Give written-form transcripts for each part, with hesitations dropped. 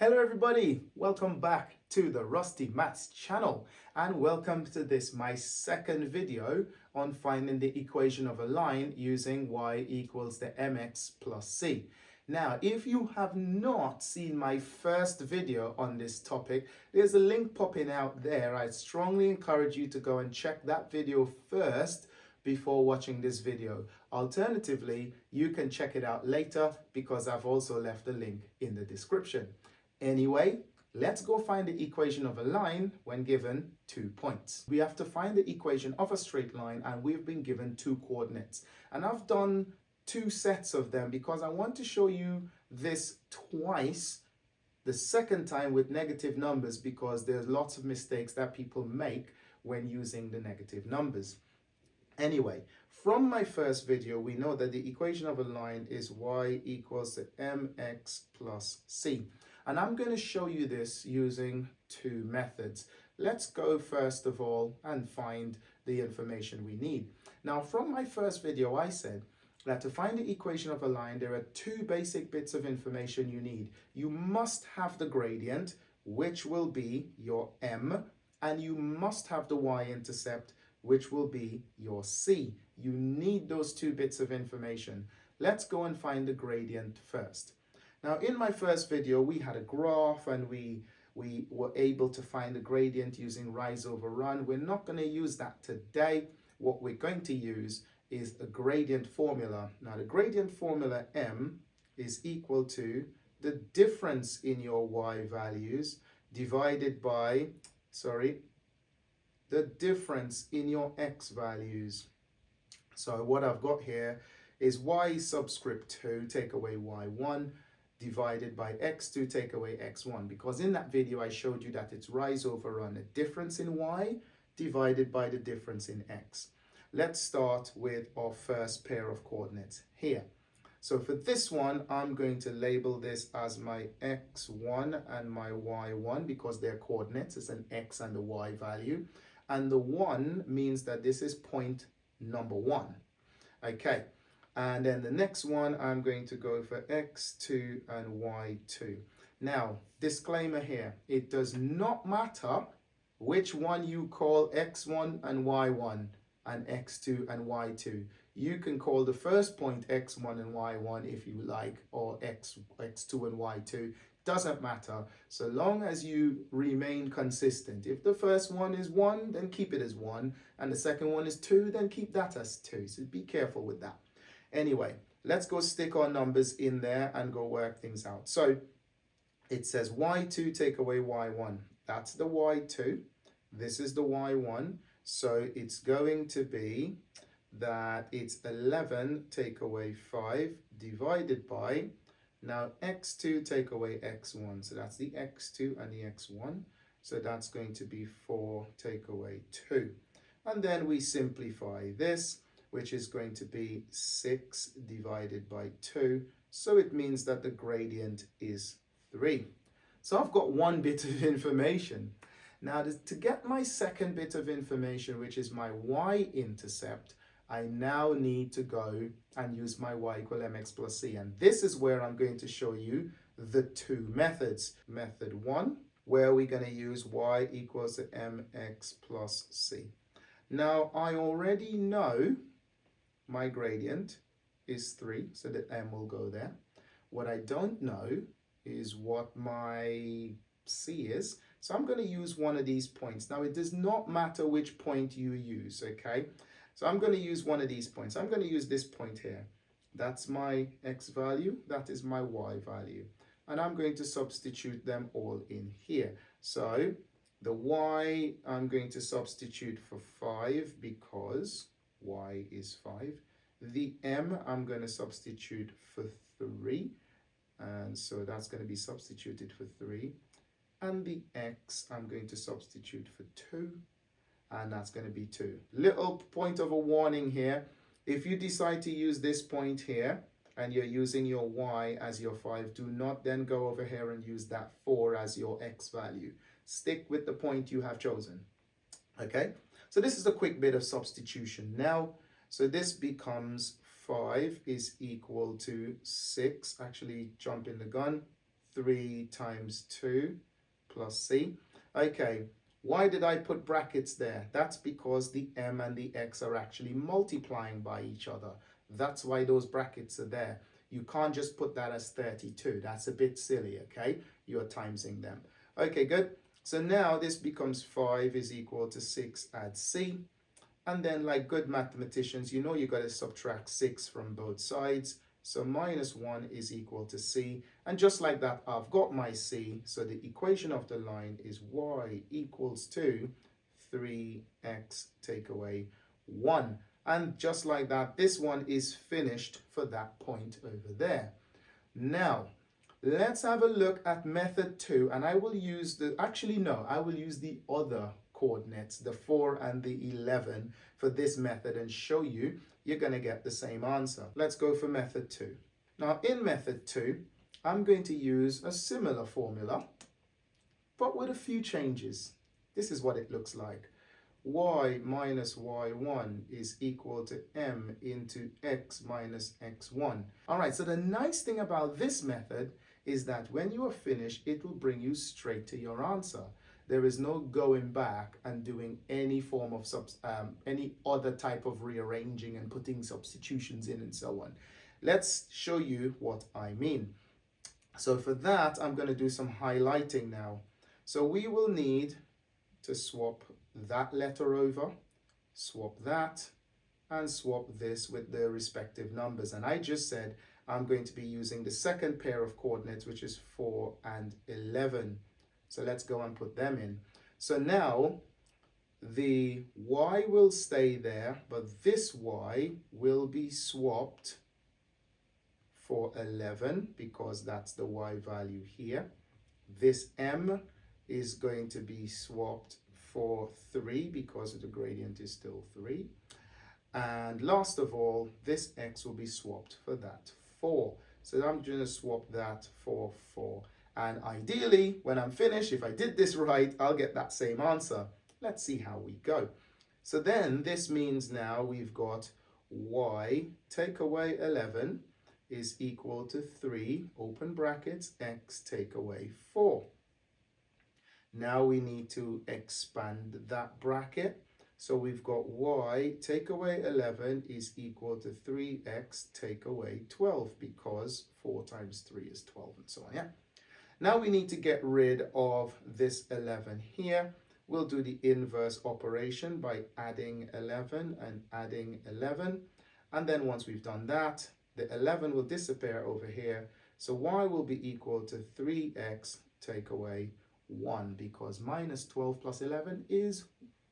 Hello everybody, welcome back to the Rusty Maths channel and welcome to this my second video on finding the equation of a line using y equals the mx plus c. Now if you have not seen my first video on this topic, there's a link popping out there. I strongly encourage you to go and check that video first before watching this video. Alternatively, you can check it out later because I've also left a link in the description. Anyway, let's go find the equation of a line when given 2 points. We have to find the equation of a straight line and we've been given 2 coordinates. And I've done 2 sets of them because I want to show you this twice, the second time with negative numbers, because there's lots of mistakes that people make when using the negative numbers. Anyway, from my first video, we know that the equation of a line is y equals to mx plus c. And I'm going to show you this using 2 methods. Let's go first of all and find the information we need. Now, from my first video, I said that to find the equation of a line, there are 2 basic bits of information you need. You must have the gradient, which will be your m, and you must have the y-intercept, which will be your c. You need those 2 bits of information. Let's go and find the gradient first. Now, in my first video, we had a graph and we were able to find the gradient using rise over run. We're not going to use that today. What we're going to use is a gradient formula. Now, the gradient formula m is equal to the difference in your y values divided by, the difference in your x values. So what I've got here is y subscript 2 take away y1 divided by x2 take away x1, because in that video I showed you that it's rise over run, a difference in y divided by the difference in x. Let's start with our first pair of coordinates here. So for this one, I'm going to label this as my x1 and my y1 because they're coordinates. It's an x and a y value. And the 1 means that this is point number 1. Okay. And then the next one, I'm going to go for x2 and y2. Now, disclaimer here, it does not matter which one you call x1 and y1 and x2 and y2. You can call the first point x1 and y1 if you like, or x2 and y2. Doesn't matter, so long as you remain consistent. If the first one is 1, then keep it as 1, and the second one is 2, then keep that as 2. So be careful with that. Anyway, let's go stick our numbers in there and go work things out. So it says y2 take away y1. That's the y2. This is the y1. So it's going to be that it's 11 take away 5 divided by, now x2 take away x1. So that's the x2 and the x1. So that's going to be 4 take away 2. And then we simplify this, which is going to be 6 divided by 2. So it means that the gradient is 3. So I've got 1 bit of information. Now to get my second bit of information, which is my y-intercept, I now need to go and use my y equal mx plus c. And this is where I'm going to show you the 2 methods. Method 1, where we're going to use y equals to mx plus c. Now I already know my gradient is 3, so the m will go there. What I don't know is what my c is, so I'm going to use one of these points. Now it does not matter which point you use, okay? So I'm going to use one of these points. I'm going to use this point here. That's my x value, that is my y value. And I'm going to substitute them all in here. So the y, I'm going to substitute for 5 because y is 5. The m, I'm going to substitute for 3. And so that's going to be substituted for 3. And the x, I'm going to substitute for 2. And that's going to be 2. Little point of a warning here. If you decide to use this point here and you're using your y as your 5, do not then go over here and use that 4 as your x value. Stick with the point you have chosen. Okay? So this is a quick bit of substitution. Now, so this becomes 5 is equal to 6. Actually, jump in the gun. 3 times 2 plus c. Okay, why did I put brackets there? That's because the m and the x are actually multiplying by each other. That's why those brackets are there. You can't just put that as 32. That's a bit silly, okay? You're timesing them. Okay, good. So now this becomes 5 is equal to 6 add c. And then, like good mathematicians, you know you got to subtract 6 from both sides. So minus 1 is equal to c. And just like that, I've got my c. So the equation of the line is y equals to 3x take away 1. And just like that, this one is finished for that point over there. Now, let's have a look at method 2. And I will use the, actually no, I will use the other coordinates, the 4 and the 11 for this method and show you you're going to get the same answer. Let's go for method 2. Now in method 2, I'm going to use a similar formula, but with a few changes. This is what it looks like. Y minus y1 is equal to m into x minus x1. All right, so the nice thing about this method is that when you are finished, it will bring you straight to your answer. There is no going back and doing any form of any other type of rearranging and putting substitutions in and so on. Let's show you what I mean. So for that, I'm going to do some highlighting now. So we will need to swap that letter over, swap that, and swap this with the respective numbers. And I just said I'm going to be using the second pair of coordinates, which is 4 and 11. So let's go and put them in. So now the y will stay there, but this y will be swapped for 11 because that's the y value here. This m is going to be swapped for 3 because the gradient is still 3. And last of all, this x will be swapped for that 4. So I'm going to swap that for 4. And ideally, when I'm finished, if I did this right, I'll get that same answer. Let's see how we go. So then this means now we've got y take away 11 is equal to 3, open brackets, x take away 4. Now we need to expand that bracket. So we've got y take away 11 is equal to 3x take away 12 because 4 times 3 is 12 and so on, yeah? Now we need to get rid of this 11 here. We'll do the inverse operation by adding 11 and adding 11. And then once we've done that, the 11 will disappear over here. So y will be equal to 3x take away 1 because minus 12 plus 11 is,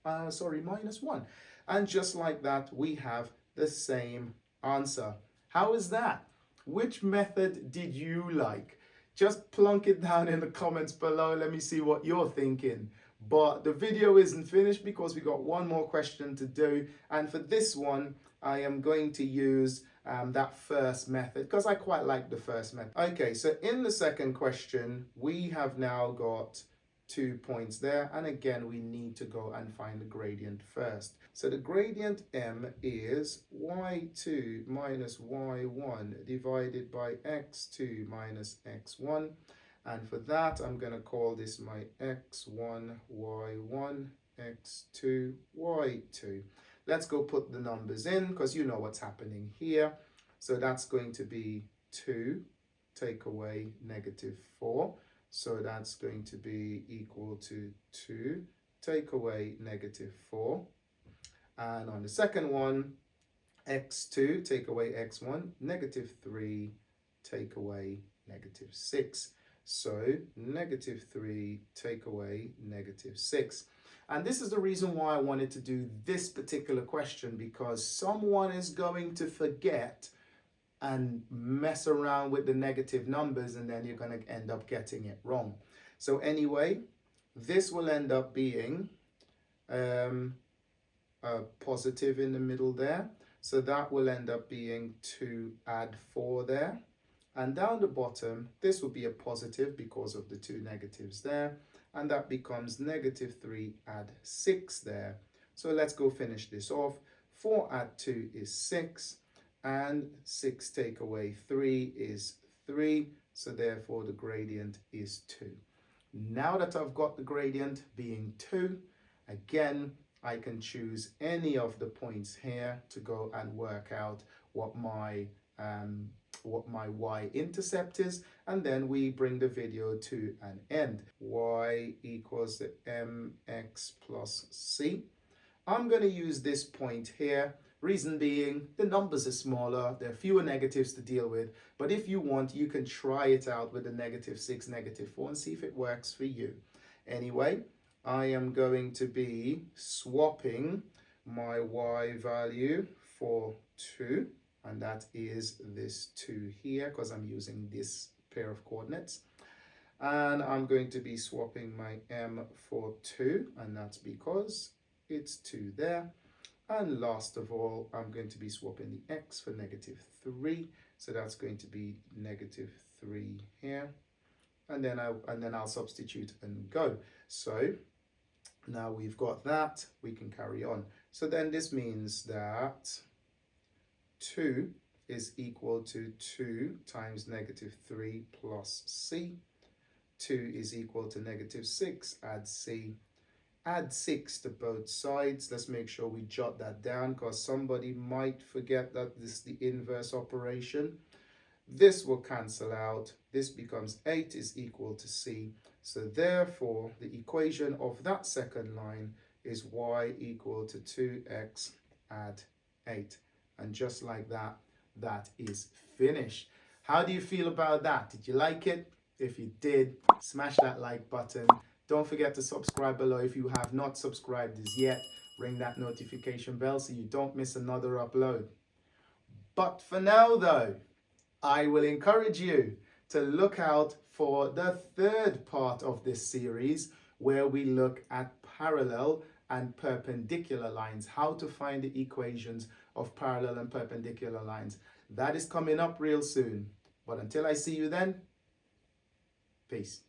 minus 1. And just like that, we have the same answer. How is that? Which method did you like? Just plunk it down in the comments below. Let me see what you're thinking. But the video isn't finished because we got one more question to do. And for this one, I am going to use that first method because I quite like the first method. Okay, so in the second question, we have now got 2 points there. And again, we need to go and find the gradient first. So the gradient m is y2 minus y1 divided by x2 minus x1. And for that, I'm going to call this my x1, y1, x2, y2. Let's go put the numbers in because you know what's happening here. So that's going to be 2 take away negative 4. So that's going to be equal to 2 take away negative 4. And on the second one, x2 take away x1, negative 3 take away negative 6. So negative 3 take away negative 6. And this is the reason why I wanted to do this particular question, because someone is going to forget and mess around with the negative numbers and then you're going to end up getting it wrong. So anyway, this will end up being a positive in the middle there. So that will end up being 2 add 4 there. And down the bottom, this will be a positive because of the 2 negatives there. And that becomes negative 3 add 6 there. So let's go finish this off. 4 add 2 is 6. And 6 take away 3 is 3. So therefore the gradient is 2. Now that I've got the gradient being 2, again, I can choose any of the points here to go and work out what my y-intercept is, and then we bring the video to an end. Y equals the mx plus c. I'm going to use this point here. Reason being, the numbers are smaller, there are fewer negatives to deal with, but if you want, you can try it out with the -6, -4 and see if it works for you. Anyway, I am going to be swapping my y value for 2, and that is this 2 here because I'm using this pair of coordinates. And I'm going to be swapping my m for 2, and that's because it's 2 there. And last of all, I'm going to be swapping the x for -3, so that's going to be -3 here, and then I'll substitute and go. So now we've got that, we can carry on. So then this means that 2 is equal to 2 times -3 plus c. 2 is equal to -6, add c. Add 6 to both sides. Let's make sure we jot that down because somebody might forget that this is the inverse operation. This will cancel out. This becomes 8 is equal to c. So therefore, the equation of that second line is y equal to 2x add 8. And just like that, that is finished. How do you feel about that? Did you like it? If you did, smash that like button. Don't forget to subscribe below if you have not subscribed as yet. Ring that notification bell so you don't miss another upload. But for now though, I will encourage you to look out for the third part of this series where we look at parallel and perpendicular lines, how to find the equations of parallel and perpendicular lines. That is coming up real soon. But until I see you then, peace.